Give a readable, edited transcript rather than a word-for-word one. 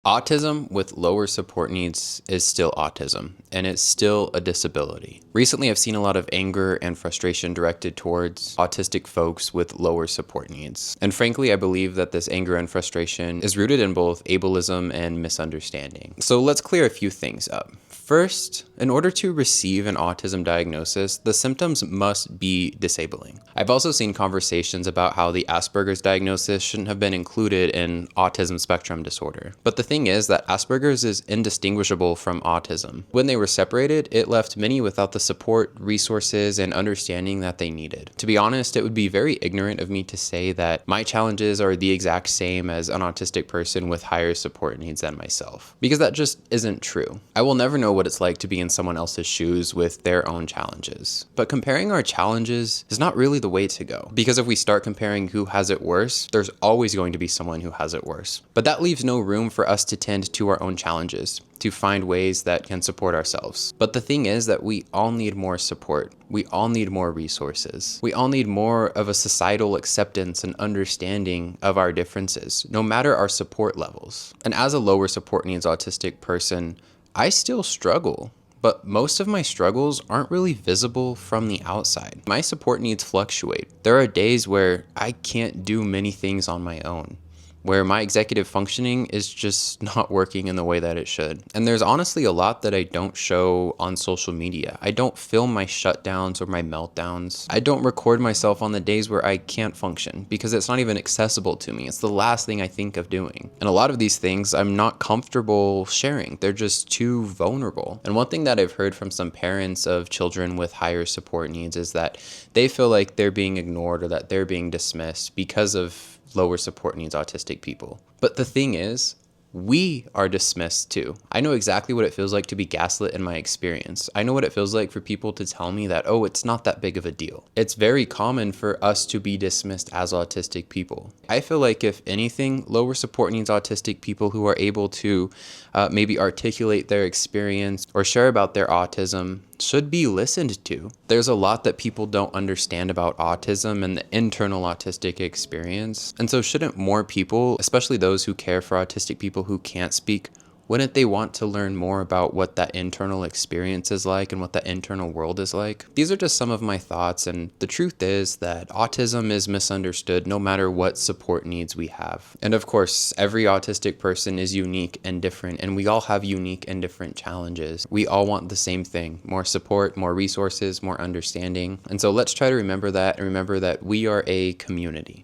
Autism with lower support needs is still autism, and it's still a disability. Recently, I've seen a lot of anger and frustration directed towards autistic folks with lower support needs. And frankly, I believe that this anger and frustration is rooted in both ableism and misunderstanding. So let's clear a few things up. First, in order to receive an autism diagnosis, the symptoms must be disabling. I've also seen conversations about how the Asperger's diagnosis shouldn't have been included in autism spectrum disorder. But the thing is that Asperger's is indistinguishable from autism. When they were separated, it left many without the support, resources, and understanding that they needed. To be honest, it would be very ignorant of me to say that my challenges are the exact same as an autistic person with higher support needs than myself, because that just isn't true. I will never know what it's like to be in someone else's shoes with their own challenges. But comparing our challenges is not really the way to go, because if we start comparing who has it worse, there's always going to be someone who has it worse. But that leaves no room for us to tend to our own challenges, to find ways that can support ourselves. But the thing is that we all need more support. We all need more resources. We all need more of a societal acceptance and understanding of our differences, no matter our support levels. And as a lower support needs autistic person, I still struggle, but most of my struggles aren't really visible from the outside. My support needs fluctuate. There are days where I can't do many things on my own, where my executive functioning is just not working in the way that it should. And there's honestly a lot that I don't show on social media. I don't film my shutdowns or my meltdowns. I don't record myself on the days where I can't function because it's not even accessible to me. It's the last thing I think of doing. And a lot of these things I'm not comfortable sharing. They're just too vulnerable. And one thing that I've heard from some parents of children with higher support needs is that they feel like they're being ignored or that they're being dismissed because of lower support needs autistic people. But the thing is, we are dismissed too. I know exactly what it feels like to be gaslit in my experience. I know what it feels like for people to tell me that, oh, it's not that big of a deal. It's very common for us to be dismissed as autistic people. I feel like if anything, lower support needs autistic people who are able to maybe articulate their experience or share about their autism should be listened to. There's a lot that people don't understand about autism and the internal autistic experience. And so shouldn't more people, especially those who care for autistic people who can't speak, wouldn't they want to learn more about what that internal experience is like and what that internal world is like? These are just some of my thoughts, and the truth is that autism is misunderstood no matter what support needs we have. And of course, every autistic person is unique and different, and we all have unique and different challenges. We all want the same thing: more support, more resources, more understanding. And so let's try to remember that, and remember that we are a community.